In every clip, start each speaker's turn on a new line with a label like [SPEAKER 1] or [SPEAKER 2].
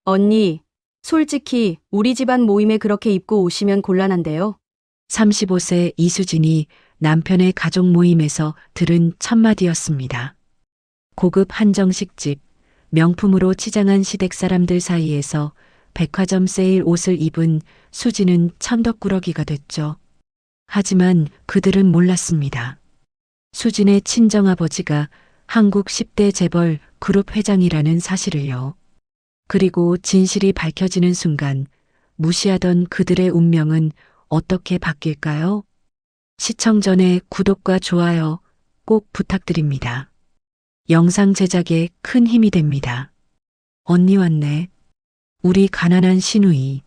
[SPEAKER 1] 언니, 솔직히 우리 집안 모임에 그렇게 입고 오시면 곤란한데요.
[SPEAKER 2] 35세 이수진이 남편의 가족 모임에서 들은 첫마디였습니다. 고급 한정식집, 명품으로 치장한 시댁 사람들 사이에서 백화점 세일 옷을 입은 수진은 천덕꾸러기가 됐죠. 하지만 그들은 몰랐습니다. 수진의 친정아버지가 한국 10대 재벌 그룹 회장이라는 사실을요. 그리고 진실이 밝혀지는 순간 무시하던 그들의 운명은 어떻게 바뀔까요? 시청 전에 구독과 좋아요 꼭 부탁드립니다. 영상 제작에 큰 힘이 됩니다. 언니 왔네. 우리 가난한 시누이.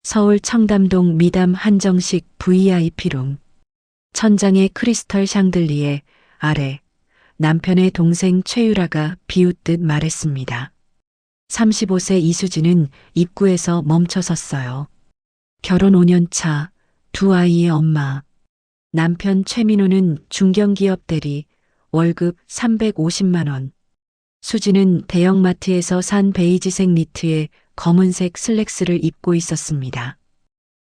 [SPEAKER 2] 서울 청담동 미담 한정식 VIP룸. 천장의 크리스털 샹들리에 아래 남편의 동생 최유라가 비웃듯 말했습니다. 35세 이수진은 입구에서 멈춰 섰어요. 결혼 5년 차, 두 아이의 엄마. 남편 최민호는 중견기업 대리, 월급 350만 원. 수진은 대형마트에서 산 베이지색 니트에 검은색 슬랙스를 입고 있었습니다.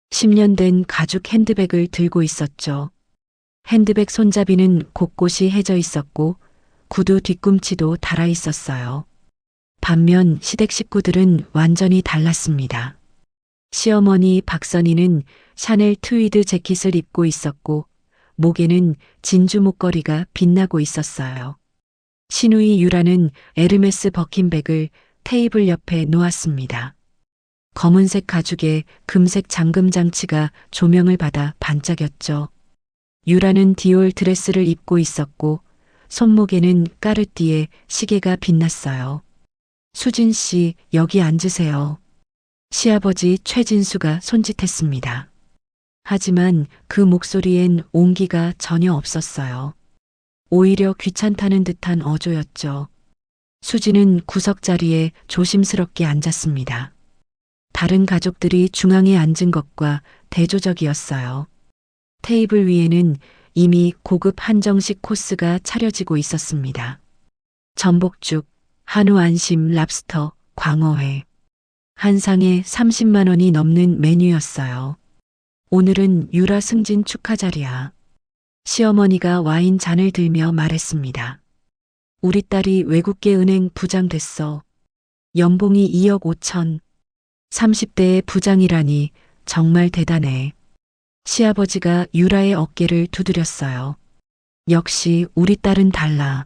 [SPEAKER 2] 10년 된 가죽 핸드백을 들고 있었죠. 핸드백 손잡이는 곳곳이 해져 있었고 구두 뒤꿈치도 달아 있었어요. 반면 시댁 식구들은 완전히 달랐습니다. 시어머니 박선희는 샤넬 트위드 재킷을 입고 있었고 목에는 진주 목걸이가 빛나고 있었어요. 시누이 유라는 에르메스 버킨백을 테이블 옆에 놓았습니다. 검은색 가죽에 금색 잠금 장치가 조명을 받아 반짝였죠. 유라는 디올 드레스를 입고 있었고 손목에는 까르띠에 시계가 빛났어요. 수진 씨, 여기 앉으세요. 시아버지 최진수가 손짓했습니다. 하지만 그 목소리엔 온기가 전혀 없었어요. 오히려 귀찮다는 듯한 어조였죠. 수진은 구석 자리에 조심스럽게 앉았습니다. 다른 가족들이 중앙에 앉은 것과 대조적이었어요. 테이블 위에는 이미 고급 한정식 코스가 차려지고 있었습니다. 전복죽, 한우 안심 랍스터, 광어회. 한 상에 30만 원이 넘는 메뉴였어요. 오늘은 유라 승진 축하 자리야. 시어머니가 와인 잔을 들며 말했습니다. 우리 딸이 외국계 은행 부장 됐어. 연봉이 2억 5천. 30대의 부장이라니 정말 대단해. 시아버지가 유라의 어깨를 두드렸어요. 역시 우리 딸은 달라.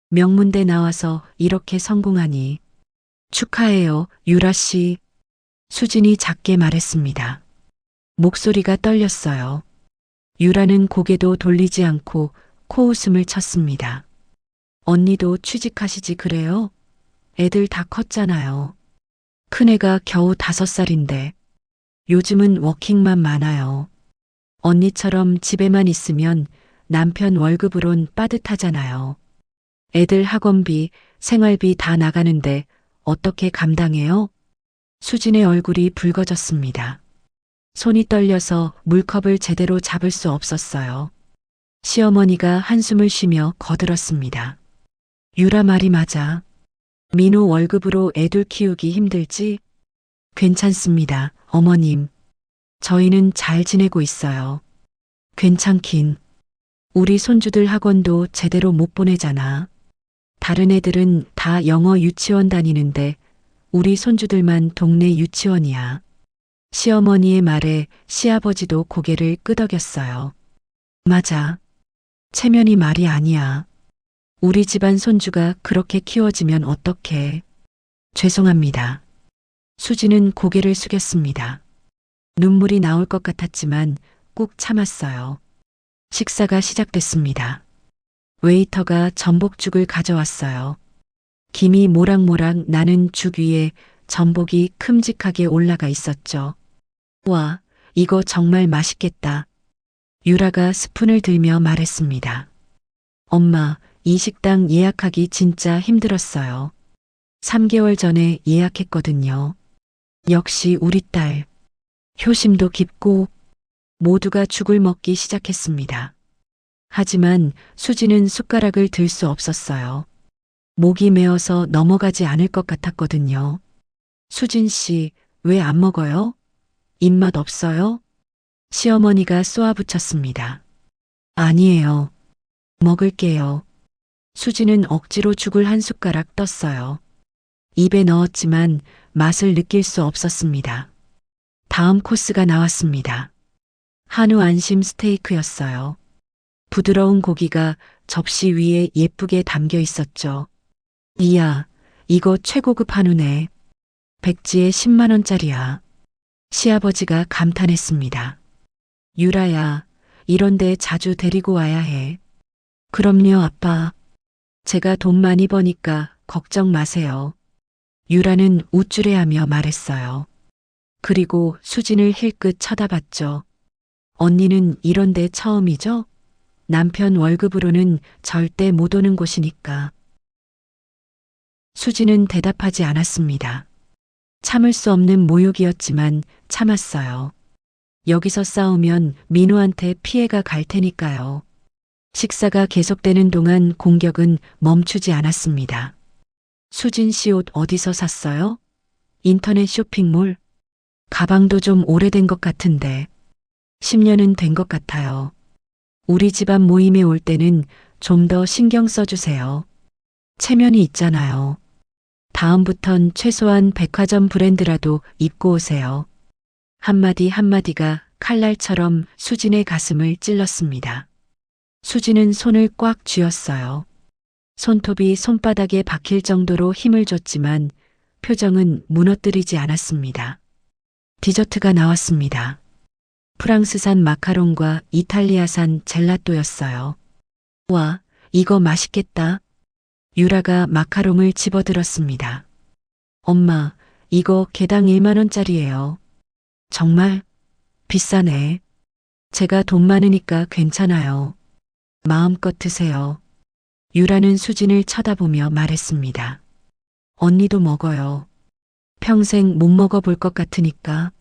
[SPEAKER 2] 명문대 나와서 이렇게 성공하니. 축하해요, 유라 씨. 수진이 작게 말했습니다. 목소리가 떨렸어요. 유라는 고개도 돌리지 않고 코웃음을 쳤습니다. 언니도 취직하시지 그래요? 애들 다 컸잖아요. 큰애가 겨우 5살인데. 요즘은 워킹맘 많아요. 언니처럼 집에만 있으면 남편 월급으론 빠듯하잖아요. 애들 학원비, 생활비 다 나가는데 어떻게 감당해요? 수진의 얼굴이 붉어졌습니다. 손이 떨려서 물컵을 제대로 잡을 수 없었어요. 시어머니가 한숨을 쉬며 거들었습니다. 유라 말이 맞아. 민호 월급으로 애들 키우기 힘들지? 괜찮습니다, 어머님. 저희는 잘 지내고 있어요. 괜찮긴. 우리 손주들 학원도 제대로 못 보내잖아. 다른 애들은 다 영어 유치원 다니는데 우리 손주들만 동네 유치원이야. 시어머니의 말에 시아버지도 고개를 끄덕였어요. 맞아. 체면이 말이 아니야. 우리 집안 손주가 그렇게 키워지면 어떡해. 죄송합니다. 수지는 고개를 숙였습니다. 눈물이 나올 것 같았지만 꾹 참았어요. 식사가 시작됐습니다. 웨이터가 전복죽을 가져왔어요. 김이 모락모락 나는 죽 위에 전복이 큼직하게 올라가 있었죠. 와, 이거 정말 맛있겠다. 유라가 스푼을 들며 말했습니다. 엄마, 이 식당 예약하기 진짜 힘들었어요. 3개월 전에 예약했거든요. 역시 우리 딸. 효심도 깊고 모두가 죽을 먹기 시작했습니다. 하지만 수지는 숟가락을 들 수 없었어요. 목이 메어서 넘어가지 않을 것 같았거든요. 수진 씨, 왜 안 먹어요? 입맛 없어요? 시어머니가 쏘아붙였습니다. 아니에요. 먹을게요. 수지는 억지로 죽을 한 숟가락 떴어요. 입에 넣었지만 맛을 느낄 수 없었습니다. 다음 코스가 나왔습니다. 한우 안심 스테이크였어요. 부드러운 고기가 접시 위에 예쁘게 담겨 있었죠. 이야, 이거 최고급 한우네. 백지에 10만 원짜리야. 시아버지가 감탄했습니다. 유라야, 이런데 자주 데리고 와야 해. 그럼요, 아빠. 제가 돈 많이 버니까 걱정 마세요. 유라는 우쭐해하며 말했어요. 그리고 수진을 힐끗 쳐다봤죠. 언니는 이런데 처음이죠? 남편 월급으로는 절대 못 오는 곳이니까. 수진은 대답하지 않았습니다. 참을 수 없는 모욕이었지만 참았어요. 여기서 싸우면 민우한테 피해가 갈 테니까요. 식사가 계속되는 동안 공격은 멈추지 않았습니다. 수진 씨 옷 어디서 샀어요? 인터넷 쇼핑몰? 가방도 좀 오래된 것 같은데. 10년은 된 것 같아요. 우리 집안 모임에 올 때는 좀 더 신경 써주세요. 체면이 있잖아요. 다음부턴 최소한 백화점 브랜드라도 입고 오세요. 한마디 한마디가 칼날처럼 수진의 가슴을 찔렀습니다. 수진은 손을 꽉 쥐었어요. 손톱이 손바닥에 박힐 정도로 힘을 줬지만 표정은 무너뜨리지 않았습니다. 디저트가 나왔습니다. 프랑스산 마카롱과 이탈리아산 젤라또였어요. 와, 이거 맛있겠다. 유라가 마카롱을 집어들었습니다. 엄마, 이거 개당 1만 원짜리예요. 정말? 비싸네. 제가 돈 많으니까 괜찮아요. 마음껏 드세요. 유라는 수진을 쳐다보며 말했습니다. 언니도 먹어요. 평생 못 먹어볼 것 같으니까.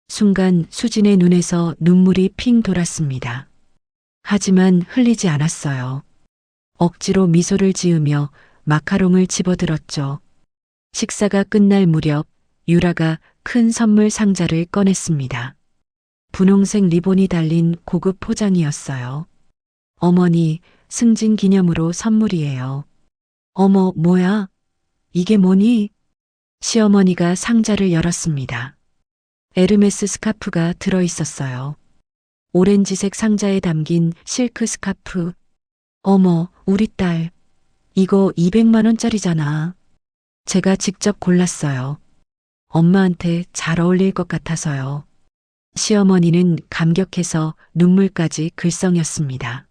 [SPEAKER 2] 순간 수진의 눈에서 눈물이 핑 돌았습니다. 하지만 흘리지 않았어요. 억지로 미소를 지으며 마카롱을 집어들었죠. 식사가 끝날 무렵 유라가 큰 선물 상자를 꺼냈습니다. 분홍색 리본이 달린 고급 포장이었어요. 어머니, 승진 기념으로 선물이에요. 어머, 뭐야? 이게 뭐니? 시어머니가 상자를 열었습니다. 에르메스 스카프가 들어 있었어요. 오렌지색 상자에 담긴 실크 스카프. 어머, 우리 딸. 이거 200만 원짜리잖아. 제가 직접 골랐어요. 엄마한테 잘 어울릴 것 같아서요. 시어머니는 감격해서 눈물까지 글썽였습니다.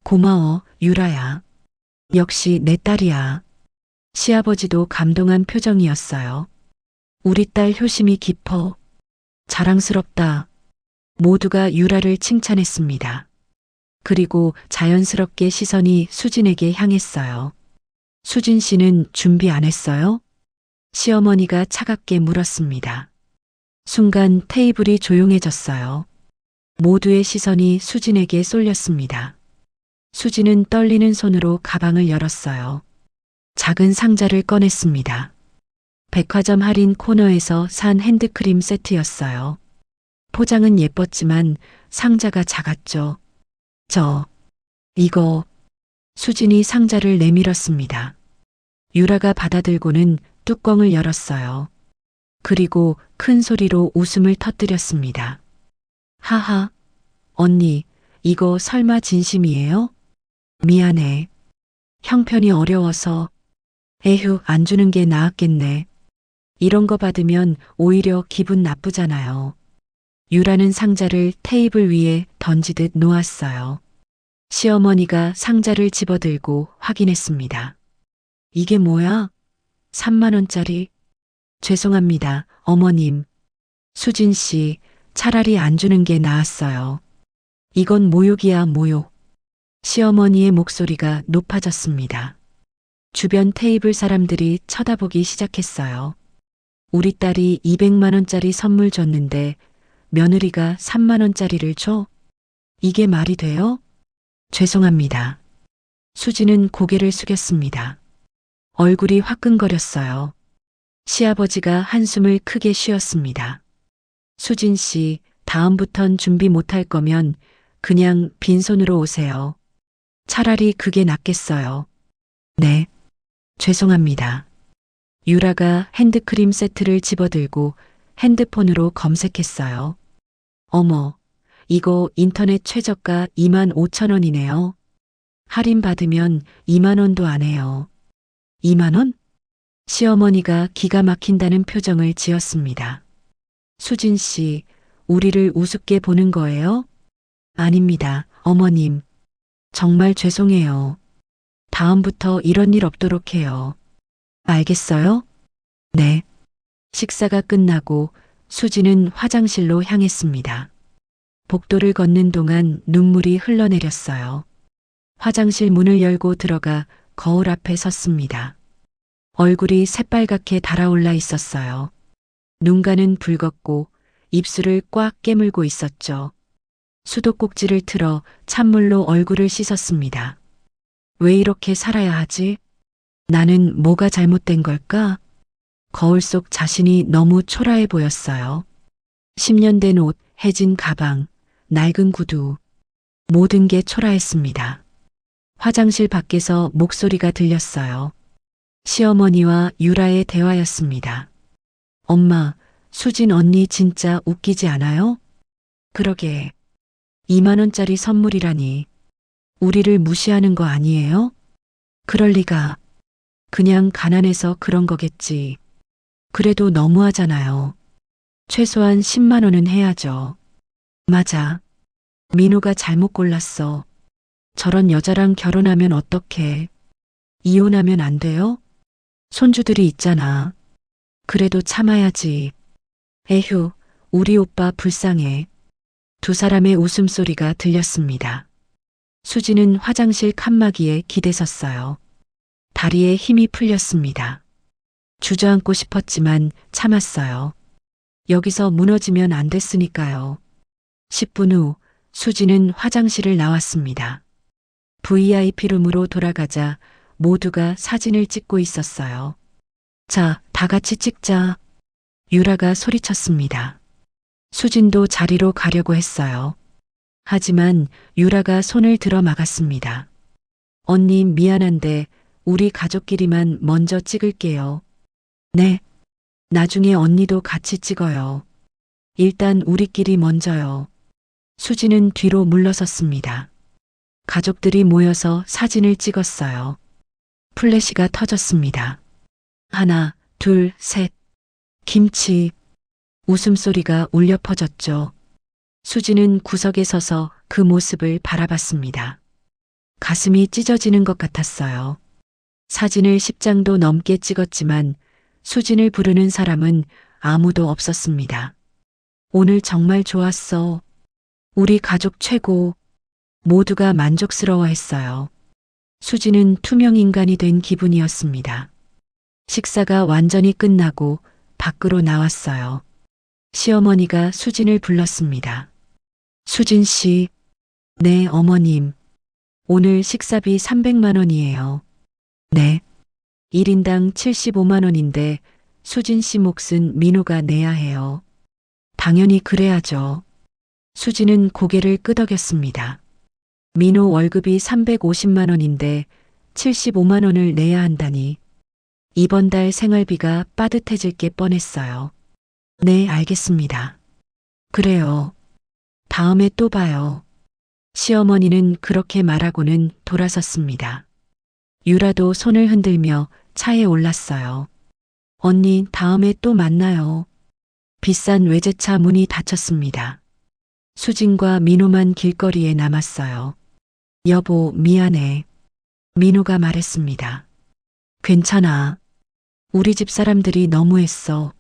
[SPEAKER 2] 고마워, 유라야. 역시 내 딸이야. 시아버지도 감동한 표정이었어요. 우리 딸 효심이 깊어. 자랑스럽다. 모두가 유라를 칭찬했습니다. 그리고 자연스럽게 시선이 수진에게 향했어요. 수진 씨는 준비 안 했어요? 시어머니가 차갑게 물었습니다. 순간 테이블이 조용해졌어요. 모두의 시선이 수진에게 쏠렸습니다. 수진은 떨리는 손으로 가방을 열었어요. 작은 상자를 꺼냈습니다. 백화점 할인 코너에서 산 핸드크림 세트였어요. 포장은 예뻤지만 상자가 작았죠. 이거. 수진이 상자를 내밀었습니다. 유라가 받아들고는 뚜껑을 열었어요. 그리고 큰 소리로 웃음을 터뜨렸습니다. 하하, 언니, 이거 설마 진심이에요? 미안해. 형편이 어려워서. 에휴, 안 주는 게 나았겠네. 이런 거 받으면 오히려 기분 나쁘잖아요. 유라는 상자를 테이블 위에 던지듯 놓았어요. 시어머니가 상자를 집어들고 확인했습니다. 이게 뭐야? 3만 원짜리? 죄송합니다, 어머님. 수진 씨, 차라리 안 주는 게 나았어요. 이건 모욕이야, 모욕. 시어머니의 목소리가 높아졌습니다. 주변 테이블 사람들이 쳐다보기 시작했어요. 우리 딸이 200만 원짜리 선물 줬는데 며느리가 3만 원짜리를 줘? 이게 말이 돼요? 죄송합니다. 수지는 고개를 숙였습니다. 얼굴이 화끈거렸어요. 시아버지가 한숨을 크게 쉬었습니다. 수진 씨, 다음부턴 준비 못할 거면 그냥 빈손으로 오세요. 차라리 그게 낫겠어요. 네, 죄송합니다. 유라가 핸드크림 세트를 집어들고 핸드폰으로 검색했어요. 어머, 이거 인터넷 최저가 25,000원이네요. 할인 받으면 2만 원도 안 해요. 2만 원? 시어머니가 기가 막힌다는 표정을 지었습니다. 수진 씨, 우리를 우습게 보는 거예요? 아닙니다, 어머님. 정말 죄송해요. 다음부터 이런 일 없도록 해요. 알겠어요? 네. 식사가 끝나고 수지는 화장실로 향했습니다. 복도를 걷는 동안 눈물이 흘러내렸어요. 화장실 문을 열고 들어가 거울 앞에 섰습니다. 얼굴이 새빨갛게 달아올라 있었어요. 눈가는 붉었고 입술을 꽉 깨물고 있었죠. 수도꼭지를 틀어 찬물로 얼굴을 씻었습니다. 왜 이렇게 살아야 하지? 나는 뭐가 잘못된 걸까? 거울 속 자신이 너무 초라해 보였어요. 10년 된 옷, 해진 가방, 낡은 구두. 모든 게 초라했습니다. 화장실 밖에서 목소리가 들렸어요. 시어머니와 유라의 대화였습니다. 엄마, 수진 언니 진짜 웃기지 않아요? 그러게. 2만 원짜리 선물이라니. 우리를 무시하는 거 아니에요? 그럴 리가. 그냥 가난해서 그런 거겠지. 그래도 너무하잖아요. 최소한 10만 원은 해야죠. 맞아. 민호가 잘못 골랐어. 저런 여자랑 결혼하면 어떡해. 이혼하면 안 돼요? 손주들이 있잖아. 그래도 참아야지. 에휴, 우리 오빠 불쌍해. 두 사람의 웃음소리가 들렸습니다. 수지는 화장실 칸막이에 기대섰어요. 다리에 힘이 풀렸습니다. 주저앉고 싶었지만 참았어요. 여기서 무너지면 안 됐으니까요. 10분 후 수지는 화장실을 나왔습니다. VIP룸으로 돌아가자 모두가 사진을 찍고 있었어요. 자, 다 같이 찍자. 유라가 소리쳤습니다. 수진도 자리로 가려고 했어요. 하지만 유라가 손을 들어 막았습니다. 언니 미안한데 우리 가족끼리만 먼저 찍을게요. 네. 나중에 언니도 같이 찍어요. 일단 우리끼리 먼저요. 수지는 뒤로 물러섰습니다. 가족들이 모여서 사진을 찍었어요. 플래시가 터졌습니다. 하나, 둘, 셋. 김치. 웃음소리가 울려 퍼졌죠. 수지는 구석에 서서 그 모습을 바라봤습니다. 가슴이 찢어지는 것 같았어요. 사진을 10장도 넘게 찍었지만 수진을 부르는 사람은 아무도 없었습니다. 오늘 정말 좋았어. 우리 가족 최고. 모두가 만족스러워했어요. 수지는 투명 인간이 된 기분이었습니다. 식사가 완전히 끝나고 밖으로 나왔어요. 시어머니가 수진을 불렀습니다. 수진 씨. 네, 어머님. 오늘 식사비 300만 원이에요. 네. 1인당 75만 원인데 수진 씨 몫은 민호가 내야 해요. 당연히 그래야죠. 수진은 고개를 끄덕였습니다. 민호 월급이 350만 원인데 75만 원을 내야 한다니. 이번 달 생활비가 빠듯해질 게 뻔했어요. 네, 알겠습니다. 그래요. 다음에 또 봐요. 시어머니는 그렇게 말하고는 돌아섰습니다. 유라도 손을 흔들며 차에 올랐어요. 언니, 다음에 또 만나요. 비싼 외제차 문이 닫혔습니다. 수진과 민호만 길거리에 남았어요. 여보, 미안해. 민호가 말했습니다. 괜찮아. 우리 집 사람들이 너무했어.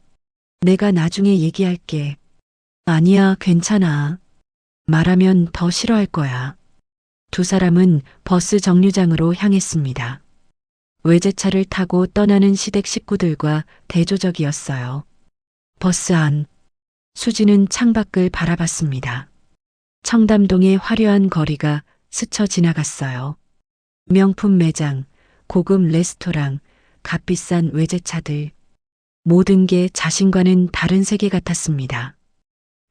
[SPEAKER 2] 내가 나중에 얘기할게. 아니야, 괜찮아. 말하면 더 싫어할 거야. 두 사람은 버스 정류장으로 향했습니다. 외제차를 타고 떠나는 시댁 식구들과 대조적이었어요. 버스 안. 수지는 창밖을 바라봤습니다. 청담동의 화려한 거리가 스쳐 지나갔어요. 명품 매장, 고급 레스토랑, 값비싼 외제차들. 모든 게 자신과는 다른 세계 같았습니다.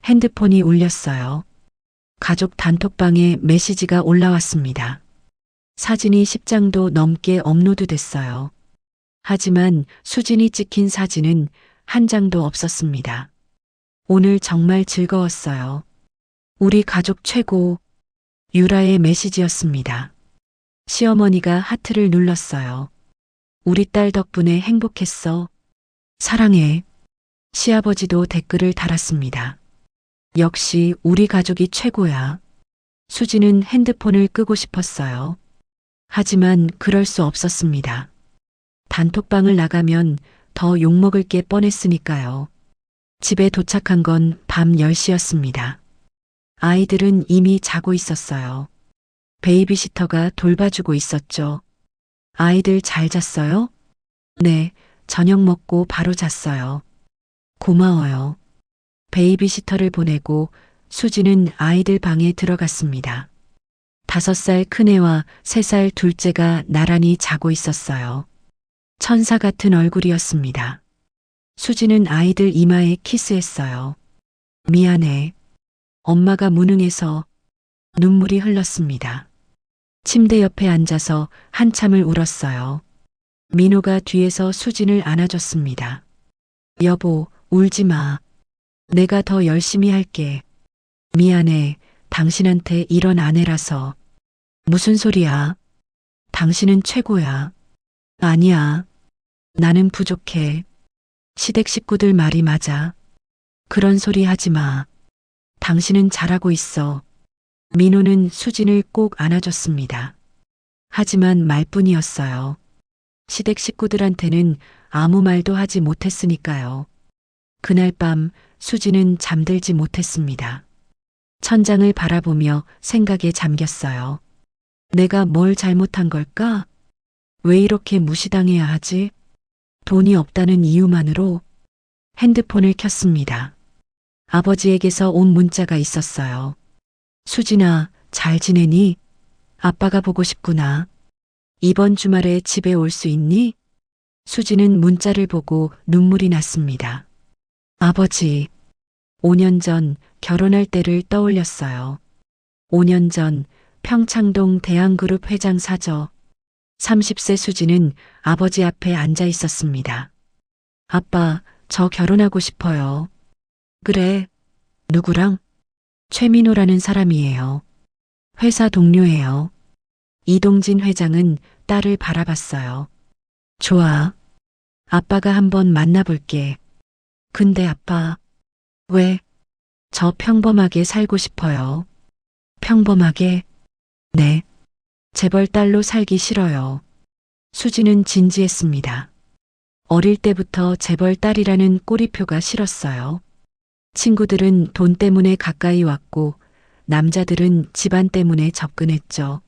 [SPEAKER 2] 핸드폰이 울렸어요. 가족 단톡방에 메시지가 올라왔습니다. 사진이 10장도 넘게 업로드됐어요. 하지만 수진이 찍힌 사진은 한 장도 없었습니다. 오늘 정말 즐거웠어요. 우리 가족 최고. 유라의 메시지였습니다. 시어머니가 하트를 눌렀어요. 우리 딸 덕분에 행복했어. 사랑해. 시아버지도 댓글을 달았습니다. 역시 우리 가족이 최고야. 수지는 핸드폰을 끄고 싶었어요. 하지만 그럴 수 없었습니다. 단톡방을 나가면 더 욕먹을 게 뻔했으니까요. 집에 도착한 건 밤 10시였습니다. 아이들은 이미 자고 있었어요. 베이비시터가 돌봐주고 있었죠. 아이들 잘 잤어요? 네, 저녁 먹고 바로 잤어요. 고마워요. 베이비시터를 보내고 수지는 아이들 방에 들어갔습니다. 5살 큰애와 3살 둘째가 나란히 자고 있었어요. 천사 같은 얼굴이었습니다. 수지는 아이들 이마에 키스했어요. 미안해. 엄마가 무능해서. 눈물이 흘렀습니다. 침대 옆에 앉아서 한참을 울었어요. 민호가 뒤에서 수진을 안아줬습니다. 여보, 울지 마. 내가 더 열심히 할게. 미안해. 당신한테 이런 아내라서. 무슨 소리야? 당신은 최고야. 아니야. 나는 부족해. 시댁 식구들 말이 맞아. 그런 소리 하지 마. 당신은 잘하고 있어. 민호는 수진을 꼭 안아줬습니다. 하지만 말뿐이었어요. 시댁 식구들한테는 아무 말도 하지 못했으니까요. 그날 밤 수진은 잠들지 못했습니다. 천장을 바라보며 생각에 잠겼어요. 내가 뭘 잘못한 걸까? 왜 이렇게 무시당해야 하지? 돈이 없다는 이유만으로. 핸드폰을 켰습니다. 아버지에게서 온 문자가 있었어요. 수진아, 잘 지내니? 아빠가 보고 싶구나. 이번 주말에 집에 올 수 있니? 수진은 문자를 보고 눈물이 났습니다. 아버지, 5년 전 결혼할 때를 떠올렸어요. 5년 전 평창동 대한그룹 회장 사저. 30세 수진은 아버지 앞에 앉아 있었습니다. 아빠, 저 결혼하고 싶어요. 그래. 누구랑? 최민호라는 사람이에요. 회사 동료예요. 이동진 회장은 딸을 바라봤어요. 좋아. 아빠가 한번 만나볼게. 근데 아빠, 왜? 저 평범하게 살고 싶어요. 평범하게? 네. 재벌 딸로 살기 싫어요. 수지는 진지했습니다. 어릴 때부터 재벌 딸이라는 꼬리표가 싫었어요. 친구들은 돈 때문에 가까이 왔고 남자들은 집안 때문에 접근했죠.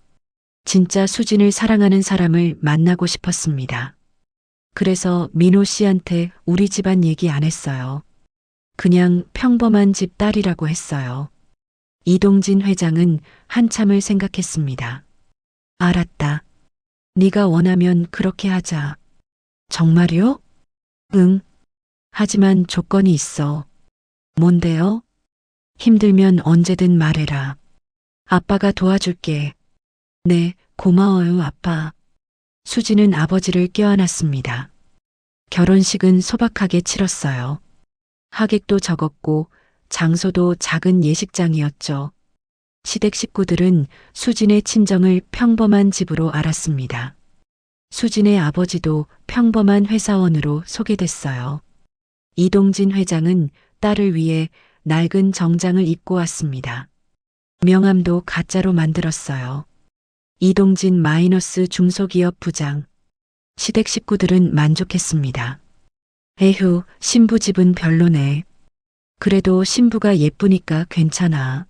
[SPEAKER 2] 진짜 수진을 사랑하는 사람을 만나고 싶었습니다. 그래서 민호 씨한테 우리 집안 얘기 안 했어요. 그냥 평범한 집 딸이라고 했어요. 이동진 회장은 한참을 생각했습니다. 알았다. 네가 원하면 그렇게 하자. 정말요? 응. 하지만 조건이 있어. 뭔데요? 힘들면 언제든 말해라. 아빠가 도와줄게. 네, 고마워요, 아빠. 수지는 아버지를 껴안았습니다. 결혼식은 소박하게 치렀어요. 하객도 적었고 장소도 작은 예식장이었죠. 시댁 식구들은 수진의 친정을 평범한 집으로 알았습니다. 수진의 아버지도 평범한 회사원으로 소개됐어요. 이동진 회장은 딸을 위해 낡은 정장을 입고 왔습니다. 명함도 가짜로 만들었어요. 이동진 마이너스 중소기업 부장. 시댁 식구들은 만족했습니다. 에휴, 신부 집은 별로네. 그래도 신부가 예쁘니까 괜찮아.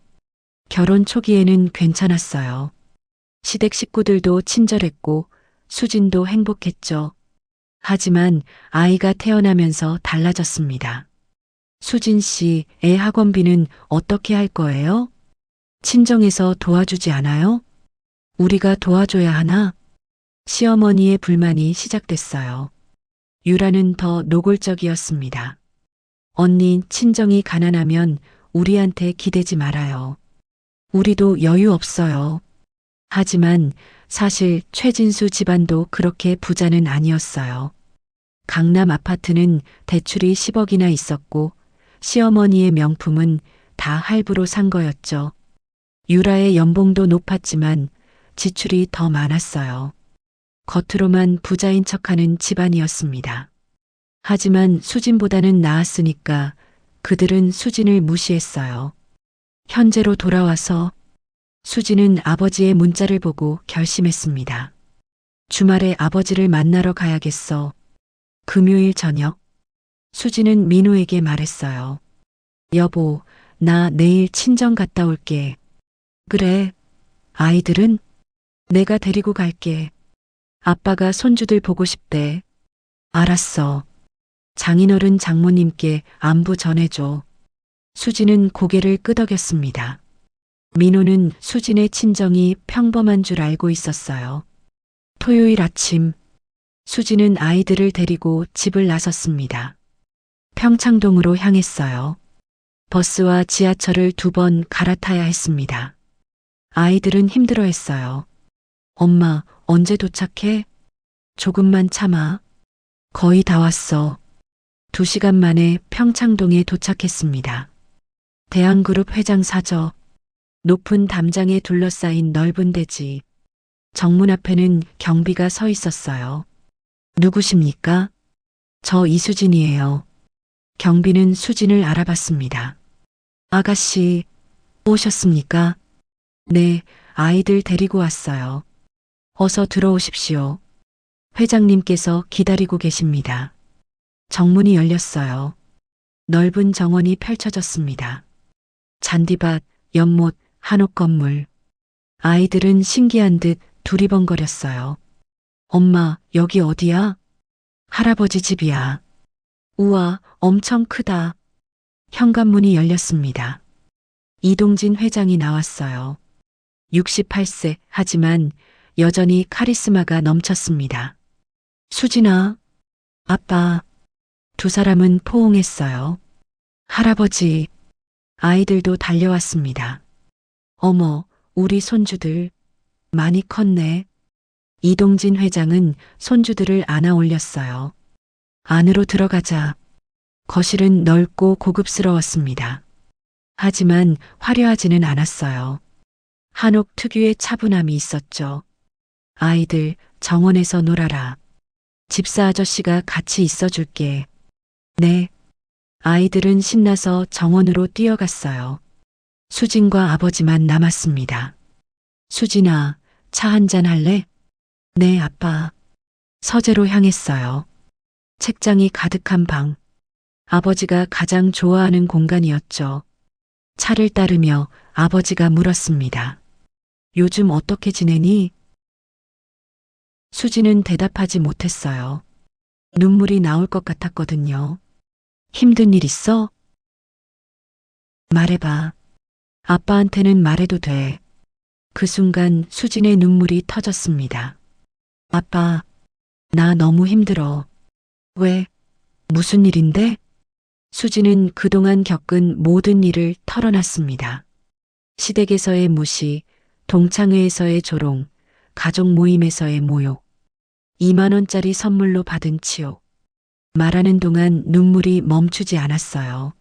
[SPEAKER 2] 결혼 초기에는 괜찮았어요. 시댁 식구들도 친절했고 수진도 행복했죠. 하지만 아이가 태어나면서 달라졌습니다. 수진 씨, 애 학원비는 어떻게 할 거예요? 친정에서 도와주지 않아요? 우리가 도와줘야 하나? 시어머니의 불만이 시작됐어요. 유라는 더 노골적이었습니다. 언니, 친정이 가난하면 우리한테 기대지 말아요. 우리도 여유 없어요. 하지만 사실 최진수 집안도 그렇게 부자는 아니었어요. 강남 아파트는 대출이 10억이나 있었고 시어머니의 명품은 다 할부로 산 거였죠. 유라의 연봉도 높았지만 지출이 더 많았어요. 겉으로만 부자인 척하는 집안이었습니다. 하지만 수진보다는 나았으니까 그들은 수진을 무시했어요. 현재로 돌아와서 수진은 아버지의 문자를 보고 결심했습니다. 주말에 아버지를 만나러 가야겠어. 금요일 저녁, 수진은 민호에게 말했어요. 여보, 나 내일 친정 갔다 올게. 그래, 아이들은? 내가 데리고 갈게. 아빠가 손주들 보고 싶대. 알았어. 장인어른 장모님께 안부 전해줘. 수진은 고개를 끄덕였습니다. 민호는 수진의 친정이 평범한 줄 알고 있었어요. 토요일 아침, 수진은 아이들을 데리고 집을 나섰습니다. 평창동으로 향했어요. 버스와 지하철을 2번 갈아타야 했습니다. 아이들은 힘들어했어요. 엄마, 언제 도착해? 조금만 참아. 거의 다 왔어. 2시간 만에 평창동에 도착했습니다. 대한그룹 회장 사저, 높은 담장에 둘러싸인 넓은 대지. 정문 앞에는 경비가 서 있었어요. 누구십니까? 저 이수진이에요. 경비는 수진을 알아봤습니다. 아가씨, 오셨습니까? 네, 아이들 데리고 왔어요. 어서 들어오십시오. 회장님께서 기다리고 계십니다. 정문이 열렸어요. 넓은 정원이 펼쳐졌습니다. 잔디밭, 연못, 한옥 건물. 아이들은 신기한 듯 두리번거렸어요. 엄마, 여기 어디야? 할아버지 집이야. 우와, 엄청 크다. 현관문이 열렸습니다. 이동진 회장이 나왔어요. 68세, 하지만 여전히 카리스마가 넘쳤습니다. 수진아, 아빠. 2 사람은 포옹했어요. 할아버지. 아이들도 달려왔습니다. 어머, 우리 손주들. 많이 컸네. 이동진 회장은 손주들을 안아 올렸어요. 안으로 들어가자. 거실은 넓고 고급스러웠습니다. 하지만 화려하지는 않았어요. 한옥 특유의 차분함이 있었죠. 아이들, 정원에서 놀아라. 집사 아저씨가 같이 있어줄게. 네. 아이들은 신나서 정원으로 뛰어갔어요. 수진과 아버지만 남았습니다. 수진아, 차 한잔 할래? 네, 아빠. 서재로 향했어요. 책장이 가득한 방. 아버지가 가장 좋아하는 공간이었죠. 차를 따르며 아버지가 물었습니다. 요즘 어떻게 지내니? 수진은 대답하지 못했어요. 눈물이 나올 것 같았거든요. 힘든 일 있어? 말해봐. 아빠한테는 말해도 돼. 그 순간 수진의 눈물이 터졌습니다. 아빠, 나 너무 힘들어. 왜? 무슨 일인데? 수진은 그동안 겪은 모든 일을 털어놨습니다. 시댁에서의 무시, 동창회에서의 조롱, 가족 모임에서의 모욕, 2만 원짜리 선물로 받은 치욕. 말하는 동안 눈물이 멈추지 않았어요.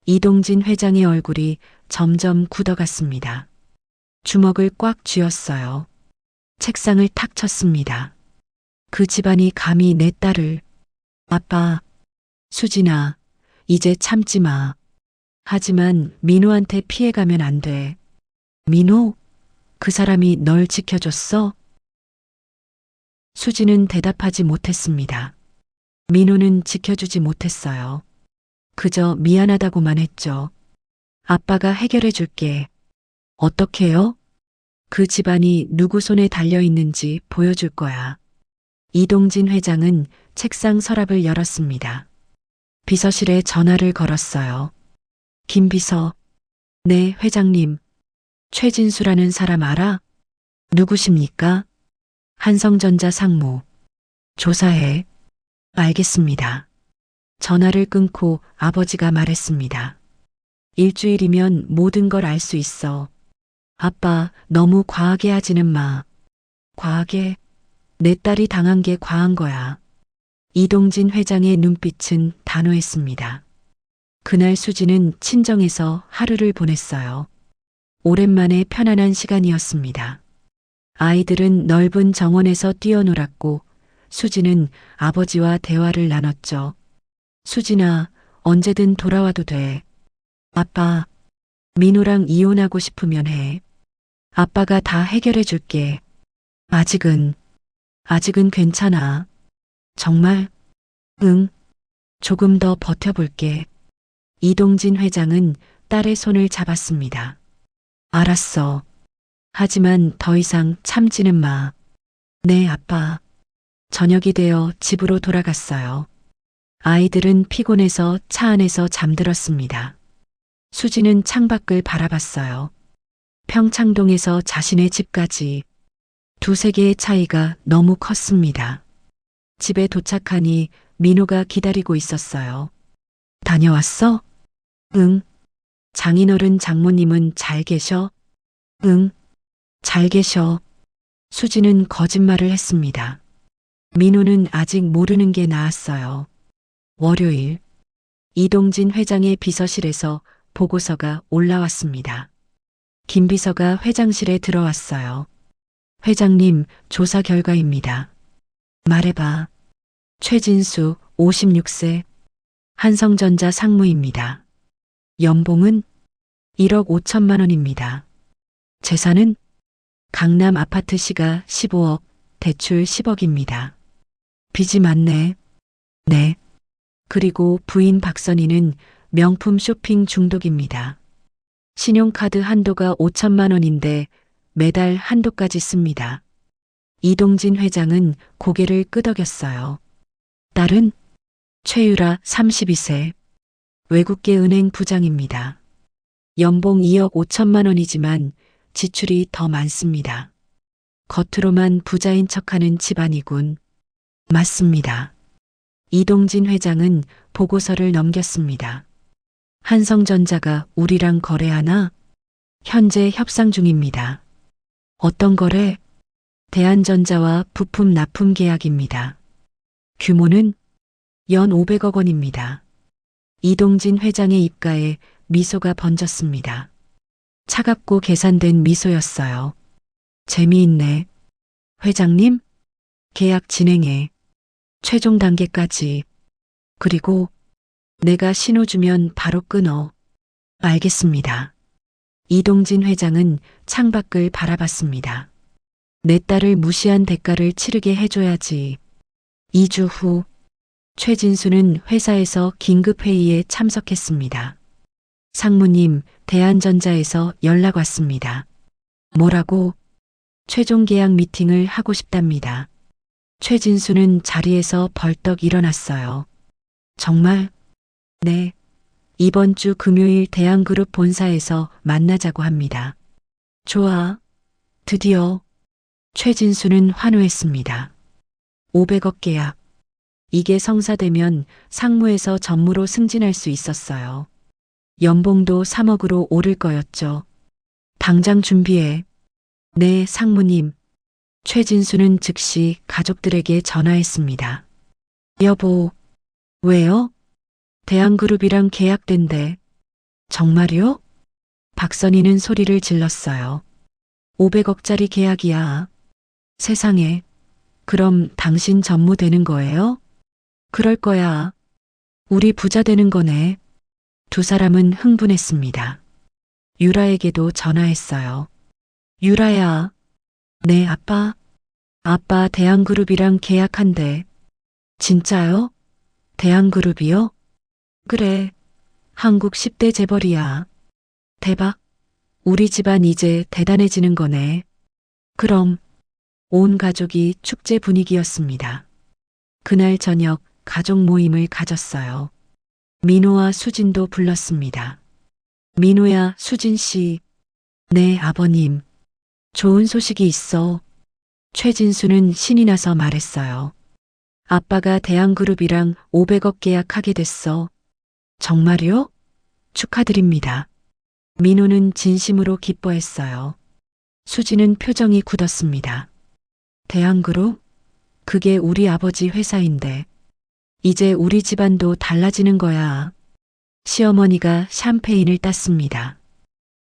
[SPEAKER 2] 이동진 회장의 얼굴이 점점 굳어갔습니다. 주먹을 꽉 쥐었어요. 책상을 탁 쳤습니다. 그 집안이 감히 내 딸을. 아빠, 수진아, 이제 참지 마. 하지만 민호한테 피해가면 안 돼. 민호? 그 사람이 널 지켜줬어? 수진은 대답하지 못했습니다. 민호는 지켜주지 못했어요. 그저 미안하다고만 했죠. 아빠가 해결해 줄게. 어떻게요? 그 집안이 누구 손에 달려있는지 보여줄 거야. 이동진 회장은 책상 서랍을 열었습니다. 비서실에 전화를 걸었어요. 김 비서. 네, 회장님. 최진수라는 사람 알아? 누구십니까? 한성전자 상무. 조사해. 알겠습니다. 전화를 끊고 아버지가 말했습니다. 일주일이면 모든 걸 알 수 있어. 아빠, 너무 과하게 하지는 마. 과하게? 내 딸이 당한 게 과한 거야. 이동진 회장의 눈빛은 단호했습니다. 그날 수지는 친정에서 하루를 보냈어요. 오랜만에 편안한 시간이었습니다. 아이들은 넓은 정원에서 뛰어놀았고 수지는 아버지와 대화를 나눴죠. 수진아, 언제든 돌아와도 돼. 아빠, 민호랑 이혼하고 싶으면 해. 아빠가 다 해결해 줄게. 아직은 괜찮아. 정말? 응. 조금 더 버텨볼게. 이동진 회장은 딸의 손을 잡았습니다. 알았어. 하지만 더 이상 참지는 마. 네, 아빠. 저녁이 되어 집으로 돌아갔어요. 아이들은 피곤해서 차 안에서 잠들었습니다. 수지는 창밖을 바라봤어요. 평창동에서 자신의 집까지 두세 개의 차이가 너무 컸습니다. 집에 도착하니 민호가 기다리고 있었어요. 다녀왔어? 응. 장인어른 장모님은 잘 계셔? 응. 잘 계셔. 수지는 거짓말을 했습니다. 민호는 아직 모르는 게 나았어요. 월요일, 이동진 회장의 비서실에서 보고서가 올라왔습니다. 김 비서가 회장실에 들어왔어요. 회장님, 조사 결과입니다. 말해봐. 최진수, 56세, 한성전자 상무입니다. 연봉은 1억 5천만 원입니다. 재산은 강남 아파트 시가 15억, 대출 10억입니다. 빚이 많네. 네. 그리고 부인 박선희는 명품 쇼핑 중독입니다. 신용카드 한도가 5천만 원인데 매달 한도까지 씁니다. 이동진 회장은 고개를 끄덕였어요. 딸은 최유라 32세, 외국계 은행 부장입니다. 연봉 2억 5천만 원이지만 지출이 더 많습니다. 겉으로만 부자인 척하는 집안이군. 맞습니다. 이동진 회장은 보고서를 넘겼습니다. 한성전자가 우리랑 거래하나? 현재 협상 중입니다. 어떤 거래? 대한전자와 부품 납품 계약입니다. 규모는 연 500억 원입니다. 이동진 회장의 입가에 미소가 번졌습니다. 차갑고 계산된 미소였어요. 재미있네. 회장님, 계약 진행해. 최종 단계까지. 그리고 내가 신호 주면 바로 끊어. 알겠습니다. 이동진 회장은 창밖을 바라봤습니다. 내 딸을 무시한 대가를 치르게 해줘야지. 2주 후, 최진수는 회사에서 긴급회의에 참석했습니다. 상무님, 대한전자에서 연락 왔습니다. 뭐라고? 최종 계약 미팅을 하고 싶답니다. 최진수는 자리에서 벌떡 일어났어요. 정말? 네. 이번 주 금요일 대한그룹 본사에서 만나자고 합니다. 좋아. 드디어. 최진수는 환호했습니다. 500억 계약. 이게 성사되면 상무에서 전무로 승진할 수 있었어요. 연봉도 3억으로 오를 거였죠. 당장 준비해. 네, 상무님. 최진수는 즉시 가족들에게 전화했습니다. 여보, 왜요? 대한그룹이랑 계약된대. 정말요? 박선희는 소리를 질렀어요. 500억짜리 계약이야. 세상에. 그럼 당신 전무 되는 거예요? 그럴 거야. 우리 부자 되는 거네. 두 사람은 흥분했습니다. 유라에게도 전화했어요. 유라야. 네, 아빠. 아빠 대한그룹이랑 계약한대. 진짜요? 대한그룹이요? 그래. 한국 10대 재벌이야. 대박. 우리 집안 이제 대단해지는 거네. 그럼. 온 가족이 축제 분위기였습니다. 그날 저녁 가족 모임을 가졌어요. 민호와 수진도 불렀습니다. 민호야, 수진 씨. 네, 아버님. 좋은 소식이 있어. 최진수는 신이 나서 말했어요. 아빠가 대한그룹이랑 500억 계약하게 됐어. 정말요? 축하드립니다. 민호는 진심으로 기뻐했어요. 수지는 표정이 굳었습니다. 대한그룹? 그게 우리 아버지 회사인데. 이제 우리 집안도 달라지는 거야. 시어머니가 샴페인을 땄습니다.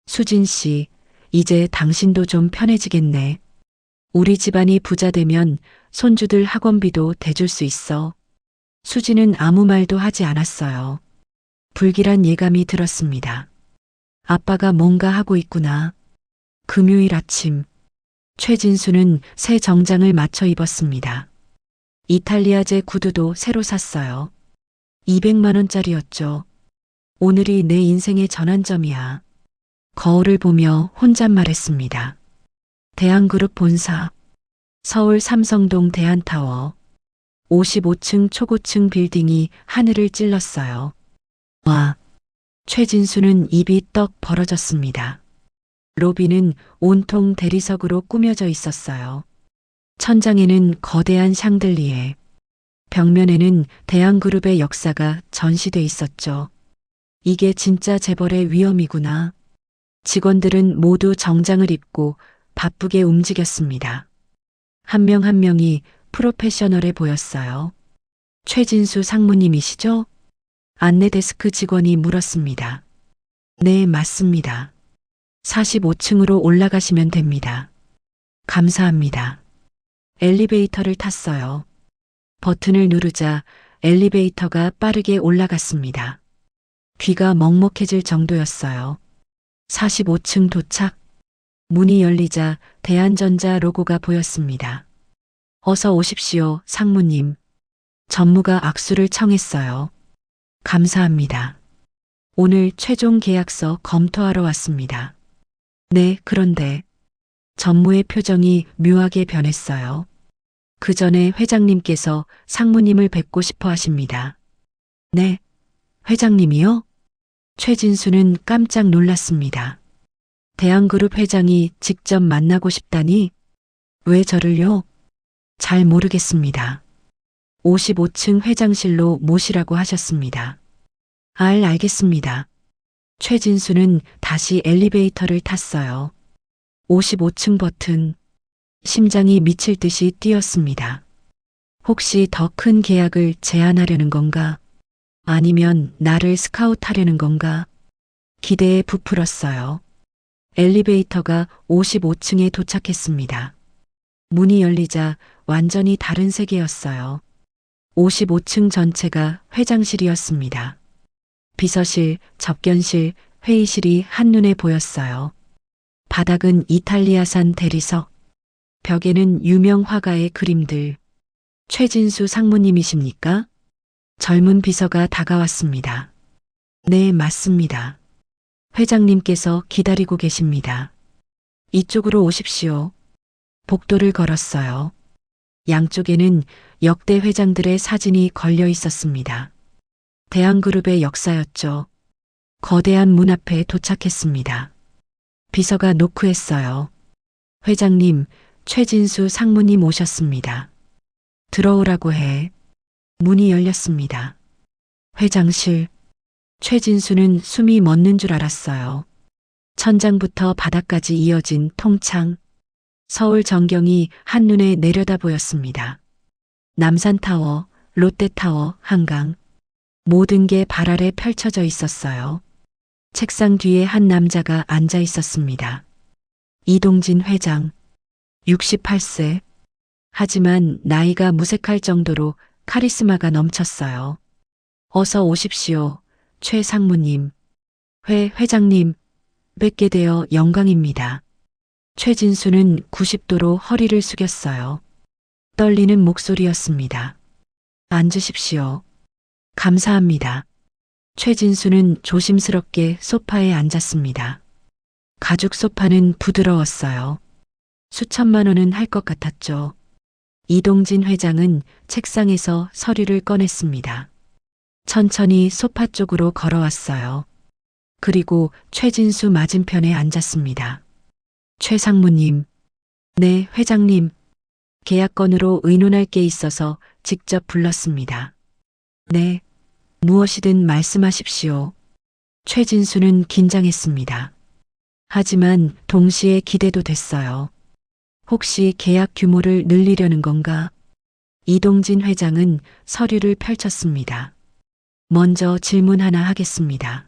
[SPEAKER 2] 수진 씨, 이제 당신도 좀 편해지겠네. 우리 집안이 부자 되면 손주들 학원비도 대줄 수 있어. 수지는 아무 말도 하지 않았어요. 불길한 예감이 들었습니다. 아빠가 뭔가 하고 있구나. 금요일 아침, 최진수는 새 정장을 맞춰 입었습니다. 이탈리아제 구두도 새로 샀어요. 200만 원짜리였죠. 오늘이 내 인생의 전환점이야. 거울을 보며 혼잣말했습니다. 대한그룹 본사, 서울 삼성동 대한타워, 55층 초고층 빌딩이 하늘을 찔렀어요. 와, 최진수는 입이 떡 벌어졌습니다. 로비는 온통 대리석으로 꾸며져 있었어요. 천장에는 거대한 샹들리에, 벽면에는 대한그룹의 역사가 전시돼 있었죠. 이게 진짜 재벌의 위엄이구나. 직원들은 모두 정장을 입고 바쁘게 움직였습니다. 한 명 한 명이 프로페셔널해 보였어요. 최진수 상무님이시죠? 안내 데스크 직원이 물었습니다. 네, 맞습니다. 45층으로 올라가시면 됩니다. 감사합니다. 엘리베이터를 탔어요. 버튼을 누르자 엘리베이터가 빠르게 올라갔습니다. 귀가 먹먹해질 정도였어요. 45층 도착. 문이 열리자 대한전자 로고가 보였습니다. 어서 오십시오, 상무님. 전무가 악수를 청했어요. 감사합니다. 오늘 최종 계약서 검토하러 왔습니다. 네, 그런데 전무의 표정이 묘하게 변했어요. 그 전에 회장님께서 상무님을 뵙고 싶어 하십니다. 네, 회장님이요? 최진수는 깜짝 놀랐습니다. 대한그룹 회장이 직접 만나고 싶다니? 왜 저를요? 잘 모르겠습니다. 55층 회장실로 모시라고 하셨습니다. 알겠습니다. 최진수는 다시 엘리베이터를 탔어요. 55층 버튼. 심장이 미칠 듯이 뛰었습니다. 혹시 더 큰 계약을 제안하려는 건가? 아니면 나를 스카우트하려는 건가? 기대에 부풀었어요. 엘리베이터가 55층에 도착했습니다. 문이 열리자 완전히 다른 세계였어요. 55층 전체가 회장실이었습니다. 비서실, 접견실, 회의실이 한눈에 보였어요. 바닥은 이탈리아산 대리석, 벽에는 유명 화가의 그림들. 최진수 상무님이십니까? 젊은 비서가 다가왔습니다. 네, 맞습니다. 회장님께서 기다리고 계십니다. 이쪽으로 오십시오. 복도를 걸었어요. 양쪽에는 역대 회장들의 사진이 걸려 있었습니다. 대한그룹의 역사였죠. 거대한 문 앞에 도착했습니다. 비서가 노크했어요. 회장님, 최진수 상무님 오셨습니다. 들어오라고 해. 문이 열렸습니다. 회장실. 최진수는 숨이 멎는 줄 알았어요. 천장부터 바닥까지 이어진 통창. 서울 전경이 한눈에 내려다 보였습니다. 남산타워, 롯데타워, 한강. 모든 게 발 아래 펼쳐져 있었어요. 책상 뒤에 한 남자가 앉아 있었습니다. 이동진 회장. 68세. 하지만 나이가 무색할 정도로 카리스마가 넘쳤어요. 어서 오십시오, 최 상무님. 회장님, 뵙게 되어 영광입니다. 최진수는 90도로 허리를 숙였어요. 떨리는 목소리였습니다. 앉으십시오. 감사합니다. 최진수는 조심스럽게 소파에 앉았습니다. 가죽 소파는 부드러웠어요. 수천만 원은 할 것 같았죠. 이동진 회장은 책상에서 서류를 꺼냈습니다. 천천히 소파 쪽으로 걸어왔어요. 그리고 최진수 맞은편에 앉았습니다. 최 상무님. 네, 회장님. 계약건으로 의논할 게 있어서 직접 불렀습니다. 네, 무엇이든 말씀하십시오. 최진수는 긴장했습니다. 하지만 동시에 기대도 됐어요. 혹시 계약 규모를 늘리려는 건가? 이동진 회장은 서류를 펼쳤습니다. 먼저 질문 하나 하겠습니다.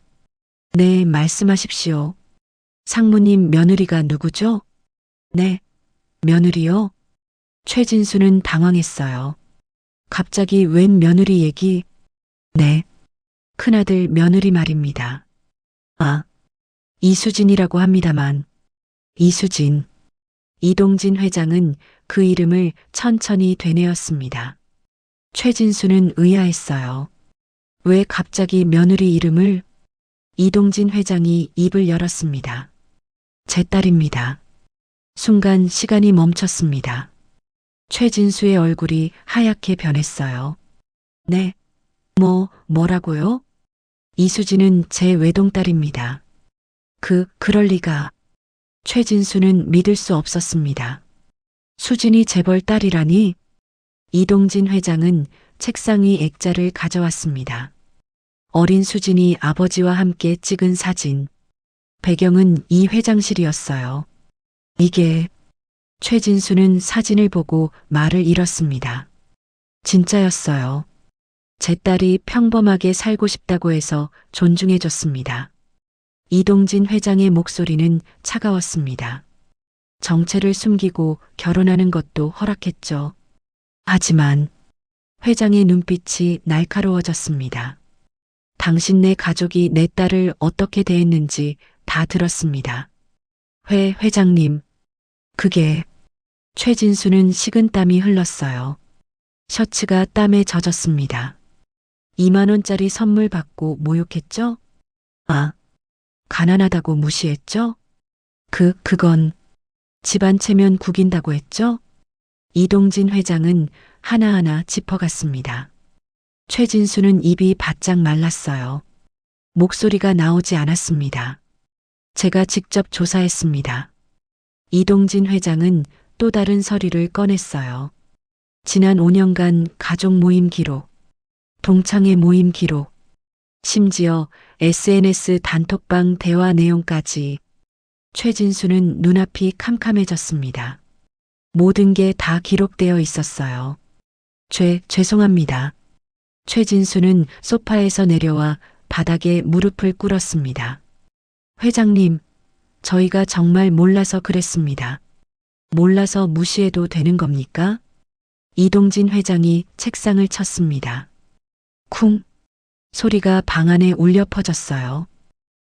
[SPEAKER 2] 네, 말씀하십시오. 상무님 며느리가 누구죠? 네, 며느리요? 최진수는 당황했어요. 갑자기 웬 며느리 얘기? 네, 큰아들 며느리 말입니다. 아, 이수진이라고 합니다만. 이수진. 이동진 회장은 그 이름을 천천히 되뇌었습니다. 최진수는 의아했어요. 왜 갑자기 며느리 이름을? 이동진 회장이 입을 열었습니다. 제 딸입니다. 순간 시간이 멈췄습니다. 최진수의 얼굴이 하얗게 변했어요. 네. 뭐라고요? 이수진은 제 외동딸입니다. 그럴 리가. 최진수는 믿을 수 없었습니다. 수진이 재벌 딸이라니? 이동진 회장은 책상 위 액자를 가져왔습니다. 어린 수진이 아버지와 함께 찍은 사진. 배경은 이 회장실이었어요. 이게... 최진수는 사진을 보고 말을 잃었습니다. 진짜였어요. 제 딸이 평범하게 살고 싶다고 해서 존중해줬습니다. 이동진 회장의 목소리는 차가웠습니다. 정체를 숨기고 결혼하는 것도 허락했죠. 하지만 회장의 눈빛이 날카로워졌습니다. 당신네 가족이 내 딸을 어떻게 대했는지 다 들었습니다. 회장님, 그게... 최진수는 식은땀이 흘렀어요. 셔츠가 땀에 젖었습니다. 2만 원짜리 선물 받고 모욕했죠? 아, 가난하다고 무시했죠? 그건 집안 체면 구긴다고 했죠? 이동진 회장은 하나하나 짚어갔습니다. 최진수는 입이 바짝 말랐어요. 목소리가 나오지 않았습니다. 제가 직접 조사했습니다. 이동진 회장은 또 다른 서류를 꺼냈어요. 지난 5년간 가족 모임 기록, 동창회 모임 기록, 심지어 SNS 단톡방 대화 내용까지. 최진수는 눈앞이 캄캄해졌습니다. 모든 게 다 기록되어 있었어요. 죄송합니다. 최진수는 소파에서 내려와 바닥에 무릎을 꿇었습니다. 회장님, 저희가 정말 몰라서 그랬습니다. 몰라서 무시해도 되는 겁니까? 이동진 회장이 책상을 쳤습니다. 쿵! 소리가 방 안에 울려 퍼졌어요.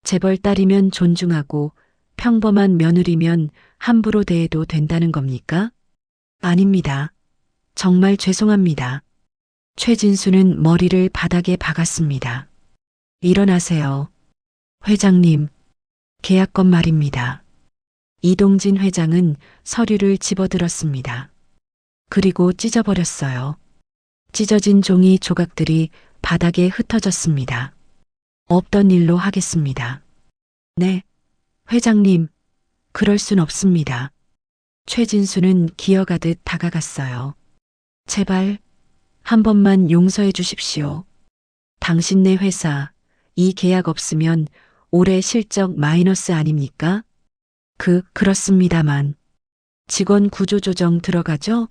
[SPEAKER 2] 재벌 딸이면 존중하고 평범한 며느리면 함부로 대해도 된다는 겁니까? 아닙니다. 정말 죄송합니다. 최진수는 머리를 바닥에 박았습니다. 일어나세요. 회장님, 계약건 말입니다. 이동진 회장은 서류를 집어들었습니다. 그리고 찢어버렸어요. 찢어진 종이 조각들이 바닥에 흩어졌습니다. 없던 일로 하겠습니다. 네, 회장님, 그럴 순 없습니다. 최진수는 기어가듯 다가갔어요. 제발 한 번만 용서해 주십시오. 당신네 회사 이 계약 없으면 올해 실적 마이너스 아닙니까? 그렇습니다만 직원 구조조정 들어가죠?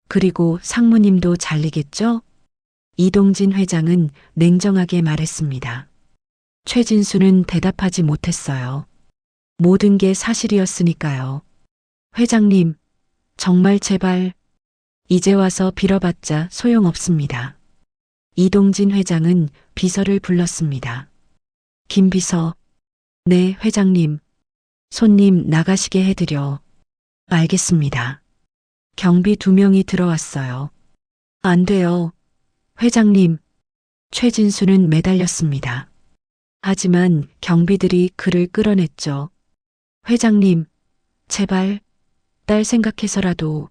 [SPEAKER 2] 그리고 상무님도 잘리겠죠? 이동진 회장은 냉정하게 말했습니다. 최진수는 대답하지 못했어요. 모든 게 사실이었으니까요. 회장님, 정말 제발 이제 와서 빌어봤자 소용없습니다. 이동진 회장은 비서를 불렀습니다. 김 비서. 네, 회장님. 손님 나가시게 해드려. 알겠습니다. 경비 2명이 들어왔어요. 안 돼요. 회장님. 최진수는 매달렸습니다. 하지만 경비들이 그를 끌어냈죠. 회장님, 제발, 딸 생각해서라도.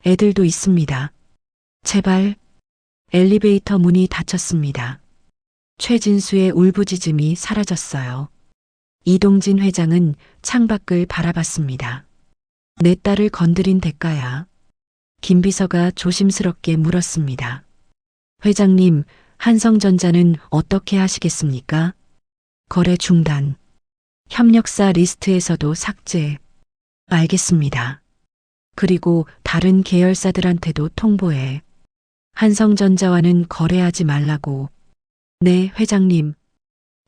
[SPEAKER 2] 애들도 있습니다. 제발. 엘리베이터 문이 닫혔습니다. 최진수의 울부짖음이 사라졌어요. 이동진 회장은 창밖을 바라봤습니다. 내 딸을 건드린 대가야. 김 비서가 조심스럽게 물었습니다. 회장님, 한성전자는 어떻게 하시겠습니까? 거래 중단. 협력사 리스트에서도 삭제. 알겠습니다. 그리고 다른 계열사들한테도 통보해. 한성전자와는 거래하지 말라고. 네, 회장님.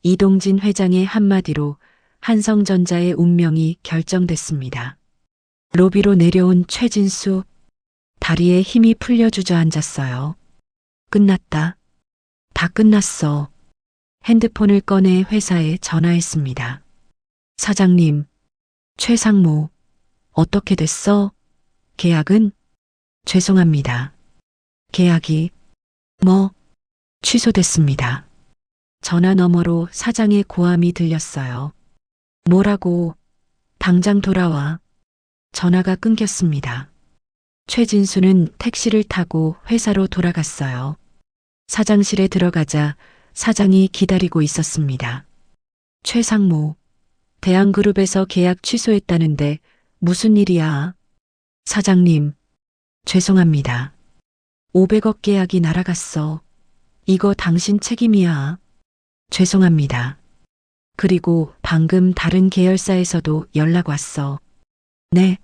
[SPEAKER 2] 이동진 회장의 한마디로 한성전자의 운명이 결정됐습니다. 로비로 내려온 최진수. 다리에 힘이 풀려 주저앉았어요. 끝났다. 다 끝났어. 핸드폰을 꺼내 회사에 전화했습니다. 사장님, 최상무, 어떻게 됐어? 계약은? 죄송합니다. 계약이, 취소됐습니다. 전화 너머로 사장의 고함이 들렸어요. 뭐라고? 당장 돌아와. 전화가 끊겼습니다. 최진수는 택시를 타고 회사로 돌아갔어요. 사장실에 들어가자 사장이 기다리고 있었습니다. 최상무, 대한그룹에서 계약 취소했다는데 무슨 일이야? 사장님, 죄송합니다. 500억 계약이 날아갔어. 이거 당신 책임이야. 죄송합니다. 그리고 방금 다른 계열사에서도 연락 왔어. 네.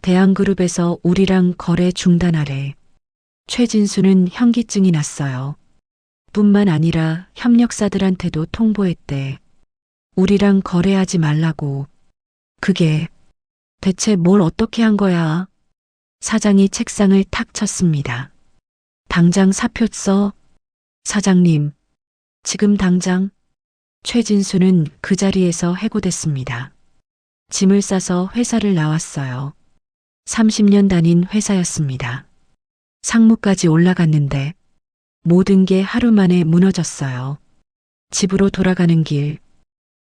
[SPEAKER 2] 대한그룹에서 우리랑 거래 중단하래. 최진수는 현기증이 났어요. 뿐만 아니라 협력사들한테도 통보했대. 우리랑 거래하지 말라고. 그게 대체 뭘 어떻게 한 거야? 사장이 책상을 탁 쳤습니다. 당장 사표 써. 사장님, 지금 당장. 최진수는 그 자리에서 해고됐습니다. 짐을 싸서 회사를 나왔어요. 30년 다닌 회사였습니다. 상무까지 올라갔는데 모든 게 하루 만에 무너졌어요. 집으로 돌아가는 길,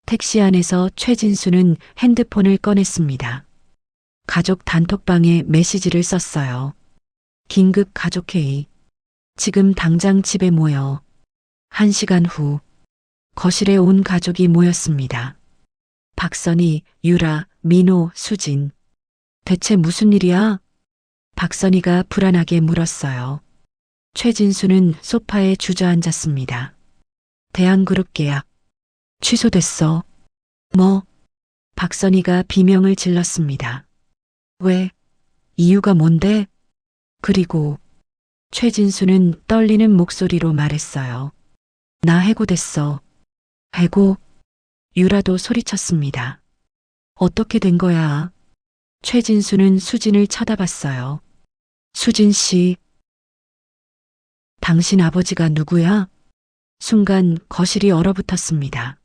[SPEAKER 2] 택시 안에서 최진수는 핸드폰을 꺼냈습니다. 가족 단톡방에 메시지를 썼어요. 긴급 가족회의. 지금 당장 집에 모여. 1시간 후 거실에 온 가족이 모였습니다. 박선희, 유라, 민호, 수진. 대체 무슨 일이야? 박선희가 불안하게 물었어요. 최진수는 소파에 주저앉았습니다. 대한그룹 계약 취소됐어. 박선희가 비명을 질렀습니다. 왜? 이유가 뭔데? 그리고 최진수는 떨리는 목소리로 말했어요. 나 해고됐어. 해고? 유라도 소리쳤습니다. 어떻게 된 거야? 최진수는 수진을 쳐다봤어요. 수진 씨, 당신 아버지가 누구야? 순간 거실이 얼어붙었습니다.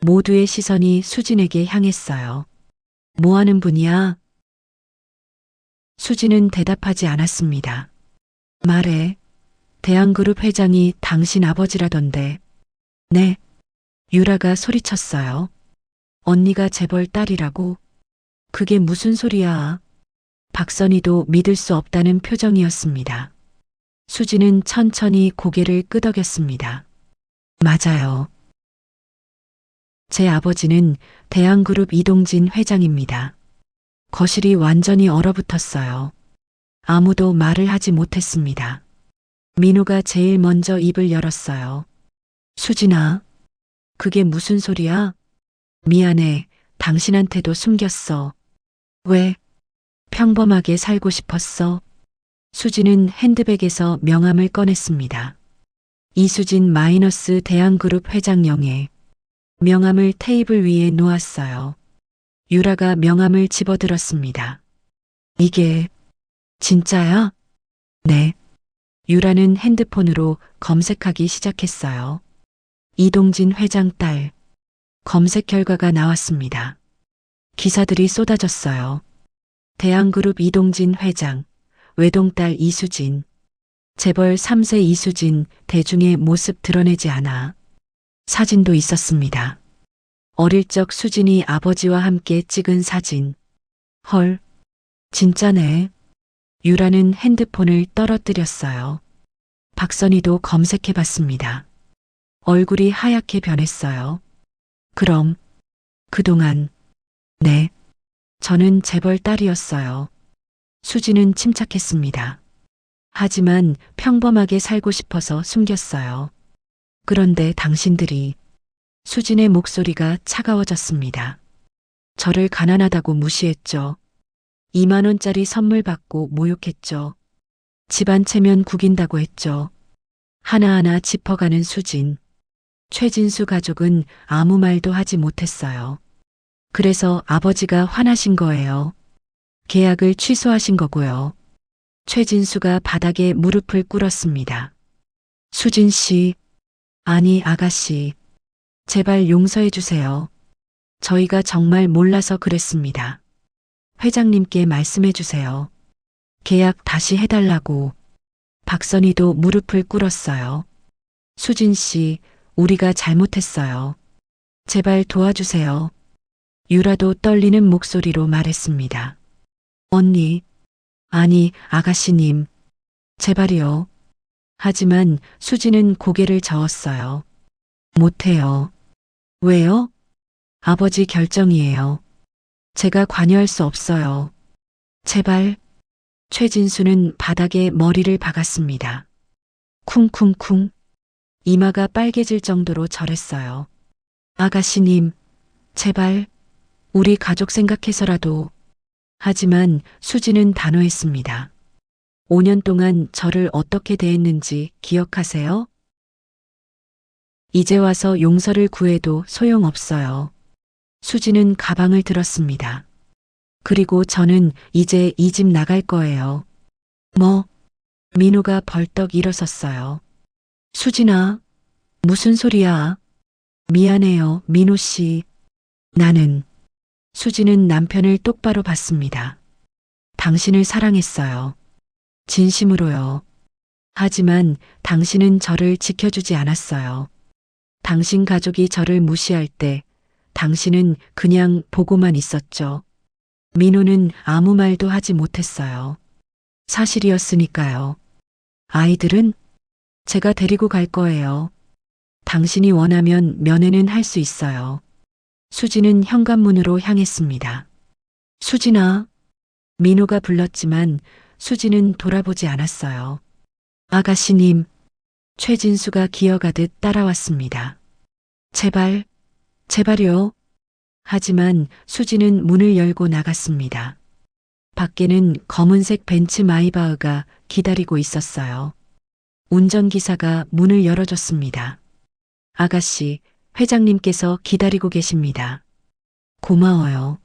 [SPEAKER 2] 모두의 시선이 수진에게 향했어요. 뭐 하는 분이야? 수진은 대답하지 않았습니다. 말해. 대한그룹 회장이 당신 아버지라던데. 네. 유라가 소리쳤어요. 언니가 재벌 딸이라고? 그게 무슨 소리야? 박선희도 믿을 수 없다는 표정이었습니다. 수진은 천천히 고개를 끄덕였습니다. 맞아요. 제 아버지는 대한그룹 이동진 회장입니다. 거실이 완전히 얼어붙었어요. 아무도 말을 하지 못했습니다. 민호가 제일 먼저 입을 열었어요. 수진아, 그게 무슨 소리야? 미안해, 당신한테도 숨겼어. 왜? 평범하게 살고 싶었어. 수진은 핸드백에서 명함을 꺼냈습니다. 이수진 마이너스 대한그룹 회장 영예. 명함을 테이블 위에 놓았어요. 유라가 명함을 집어들었습니다. 이게 진짜야? 네. 유라는 핸드폰으로 검색하기 시작했어요. 이동진 회장 딸. 검색 결과가 나왔습니다. 기사들이 쏟아졌어요. 대한그룹 이동진 회장, 외동딸 이수진, 재벌 3세 이수진 대중의 모습 드러내지 않아. 사진도 있었습니다. 어릴 적 수진이 아버지와 함께 찍은 사진. 헐, 진짜네. 유라는 핸드폰을 떨어뜨렸어요. 박선희도 검색해봤습니다. 얼굴이 하얗게 변했어요. 그럼 그동안 네, 저는 재벌 딸이었어요. 수지는 침착했습니다. 하지만 평범하게 살고 싶어서 숨겼어요. 그런데 당신들이 수진의 목소리가 차가워졌습니다. 저를 가난하다고 무시했죠. 2만 원짜리 선물 받고 모욕했죠. 집안 체면 구긴다고 했죠. 하나하나 짚어가는 수진. 최진수 가족은 아무 말도 하지 못했어요. 그래서 아버지가 화나신 거예요. 계약을 취소하신 거고요. 최진수가 바닥에 무릎을 꿇었습니다. 수진 씨, 아니 아가씨, 제발 용서해 주세요. 저희가 정말 몰라서 그랬습니다. 회장님께 말씀해 주세요. 계약 다시 해달라고. 박선희도 무릎을 꿇었어요. 수진 씨, 우리가 잘못했어요. 제발 도와주세요. 유라도 떨리는 목소리로 말했습니다. 언니, 아니, 아가씨님, 제발이요. 하지만 수지는 고개를 저었어요. 못해요. 왜요? 아버지 결정이에요. 제가 관여할 수 없어요. 제발. 최진수는 바닥에 머리를 박았습니다. 쿵쿵쿵. 이마가 빨개질 정도로 절했어요. 아가씨님, 제발. 우리 가족 생각해서라도. 하지만 수지는 단호했습니다. 5년 동안 저를 어떻게 대했는지 기억하세요? 이제 와서 용서를 구해도 소용없어요. 수지는 가방을 들었습니다. 그리고 저는 이제 이 집 나갈 거예요. 뭐? 민호가 벌떡 일어섰어요. 수진아, 무슨 소리야? 미안해요, 민호 씨. 나는. 수지는 남편을 똑바로 봤습니다. 당신을 사랑했어요. 진심으로요. 하지만 당신은 저를 지켜주지 않았어요. 당신 가족이 저를 무시할 때 당신은 그냥 보고만 있었죠. 민호는 아무 말도 하지 못했어요. 사실이었으니까요. 아이들은 제가 데리고 갈 거예요. 당신이 원하면 면회는 할 수 있어요. 수지는 현관문으로 향했습니다. 수진아. 민호가 불렀지만 수지는 돌아보지 않았어요. 아가씨님. 최진수가 기어가듯 따라왔습니다. 제발, 제발요. 하지만 수지는 문을 열고 나갔습니다. 밖에는 검은색 벤츠 마이바흐가 기다리고 있었어요. 운전기사가 문을 열어줬습니다. 아가씨, 회장님께서 기다리고 계십니다. 고마워요.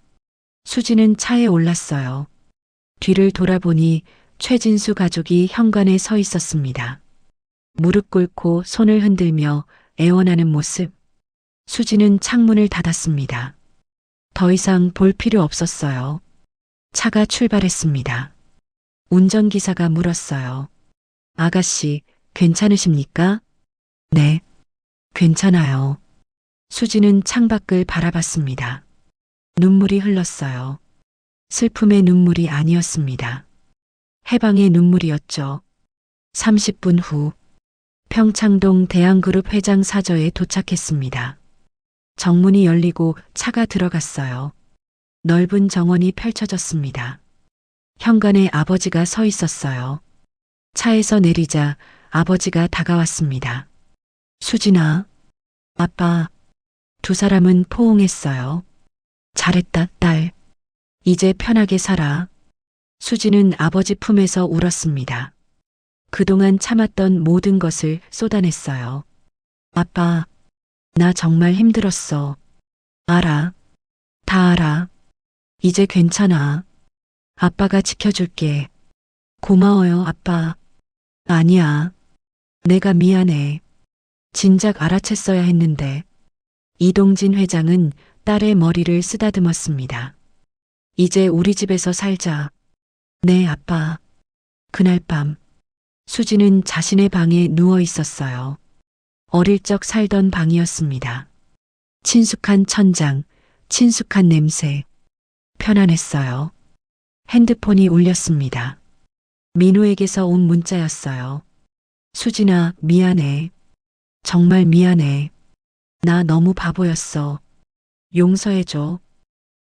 [SPEAKER 2] 수지는 차에 올랐어요. 뒤를 돌아보니 최진수 가족이 현관에 서 있었습니다. 무릎 꿇고 손을 흔들며 애원하는 모습. 수지는 창문을 닫았습니다. 더 이상 볼 필요 없었어요. 차가 출발했습니다. 운전기사가 물었어요. 아가씨, 괜찮으십니까? 네, 괜찮아요. 수지는 창밖을 바라봤습니다. 눈물이 흘렀어요. 슬픔의 눈물이 아니었습니다. 해방의 눈물이었죠. 30분 후 평창동 대한그룹 회장 사저에 도착했습니다. 정문이 열리고 차가 들어갔어요. 넓은 정원이 펼쳐졌습니다. 현관에 아버지가 서 있었어요. 차에서 내리자 아버지가 다가왔습니다. 수진아, 아빠. 두 사람은 포옹했어요. 잘했다, 딸. 이제 편하게 살아. 수지는 아버지 품에서 울었습니다. 그동안 참았던 모든 것을 쏟아냈어요. 아빠, 나 정말 힘들었어. 알아. 다 알아. 이제 괜찮아. 아빠가 지켜줄게. 고마워요, 아빠. 아니야. 내가 미안해. 진작 알아챘어야 했는데. 이동진 회장은 딸의 머리를 쓰다듬었습니다. 이제 우리 집에서 살자. 네, 아빠. 그날 밤, 수지는 자신의 방에 누워 있었어요. 어릴 적 살던 방이었습니다. 친숙한 천장, 친숙한 냄새. 편안했어요. 핸드폰이 울렸습니다. 민호에게서 온 문자였어요. 수진아, 미안해. 정말 미안해. 나 너무 바보였어. 용서해줘.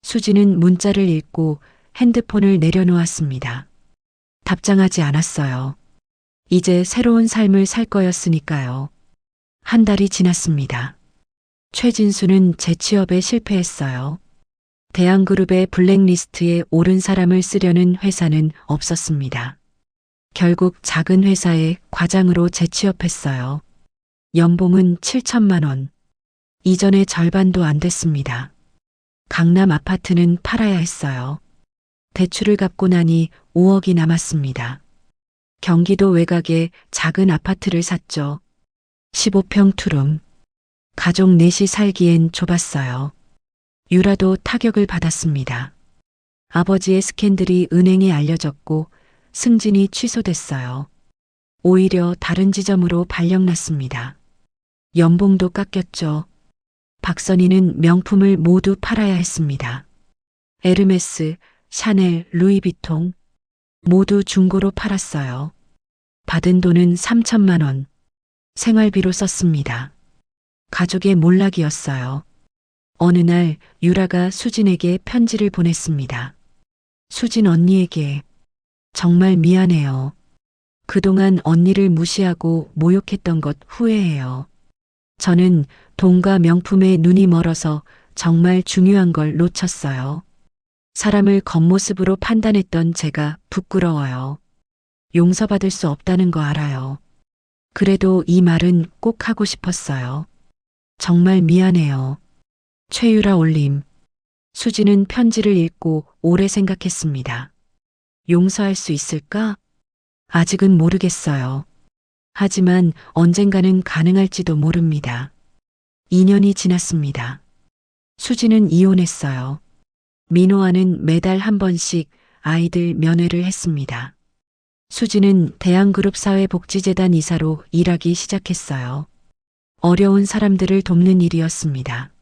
[SPEAKER 2] 수지는 문자를 읽고 핸드폰을 내려놓았습니다. 답장하지 않았어요. 이제 새로운 삶을 살 거였으니까요. 한 달이 지났습니다. 최진수는 재취업에 실패했어요. 대한그룹의 블랙리스트에 오른 사람을 쓰려는 회사는 없었습니다. 결국 작은 회사에 과장으로 재취업했어요. 연봉은 7천만 원. 이전의 절반도 안 됐습니다. 강남 아파트는 팔아야 했어요. 대출을 갚고 나니 5억이 남았습니다. 경기도 외곽에 작은 아파트를 샀죠. 15평 투룸. 가족 넷이 살기엔 좁았어요. 유라도 타격을 받았습니다. 아버지의 스캔들이 은행에 알려졌고 승진이 취소됐어요. 오히려 다른 지점으로 발령났습니다. 연봉도 깎였죠. 박선희는 명품을 모두 팔아야 했습니다. 에르메스, 샤넬, 루이비통 모두 중고로 팔았어요. 받은 돈은 3천만 원. 생활비로 썼습니다. 가족의 몰락이었어요. 어느 날 유라가 수진에게 편지를 보냈습니다. 수진 언니에게 정말 미안해요. 그동안 언니를 무시하고 모욕했던 것 후회해요. 저는 돈과 명품에 눈이 멀어서 정말 중요한 걸 놓쳤어요. 사람을 겉모습으로 판단했던 제가 부끄러워요. 용서받을 수 없다는 거 알아요. 그래도 이 말은 꼭 하고 싶었어요. 정말 미안해요. 최유라 올림. 수지는 편지를 읽고 오래 생각했습니다. 용서할 수 있을까? 아직은 모르겠어요. 하지만 언젠가는 가능할지도 모릅니다. 2년이 지났습니다. 수지는 이혼했어요. 민호와는 매달 한 번씩 아이들 면회를 했습니다. 수지는 대한그룹 사회복지재단 이사로 일하기 시작했어요. 어려운 사람들을 돕는 일이었습니다.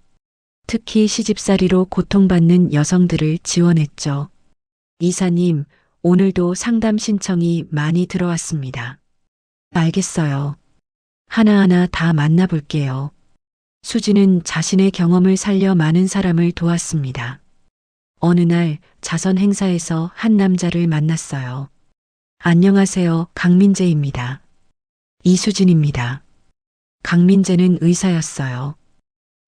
[SPEAKER 2] 특히 시집살이로 고통받는 여성들을 지원했죠. 이사님, 오늘도 상담 신청이 많이 들어왔습니다. 알겠어요. 하나하나 다 만나볼게요. 수지는 자신의 경험을 살려 많은 사람을 도왔습니다. 어느 날 자선 행사에서 한 남자를 만났어요. 안녕하세요, 강민재입니다. 이수진입니다. 강민재는 의사였어요.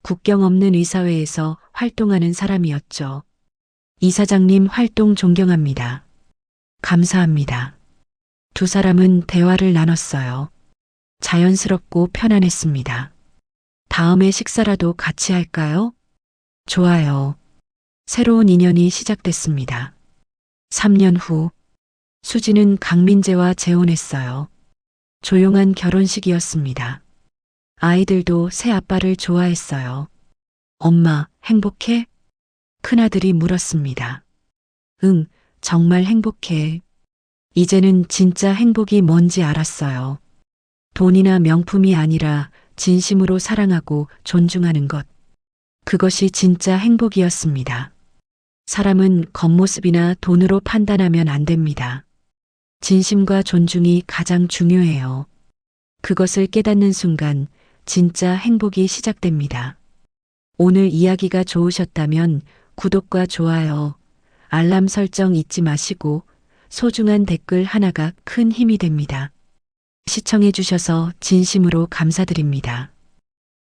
[SPEAKER 2] 국경 없는 의사회에서 활동하는 사람이었죠. 이사장님 활동 존경합니다. 감사합니다. 두 사람은 대화를 나눴어요. 자연스럽고 편안했습니다. 다음에 식사라도 같이 할까요? 좋아요. 새로운 인연이 시작됐습니다. 3년 후, 수지는 강민재와 재혼했어요. 조용한 결혼식이었습니다. 아이들도 새 아빠를 좋아했어요. 엄마, 행복해? 큰아들이 물었습니다. 응, 정말 행복해. 이제는 진짜 행복이 뭔지 알았어요. 돈이나 명품이 아니라 진심으로 사랑하고 존중하는 것. 그것이 진짜 행복이었습니다. 사람은 겉모습이나 돈으로 판단하면 안 됩니다. 진심과 존중이 가장 중요해요. 그것을 깨닫는 순간 진짜 행복이 시작됩니다. 오늘 이야기가 좋으셨다면 구독과 좋아요, 알람 설정 잊지 마시고 소중한 댓글 하나가 큰 힘이 됩니다. 시청해 주셔서 진심으로 감사드립니다.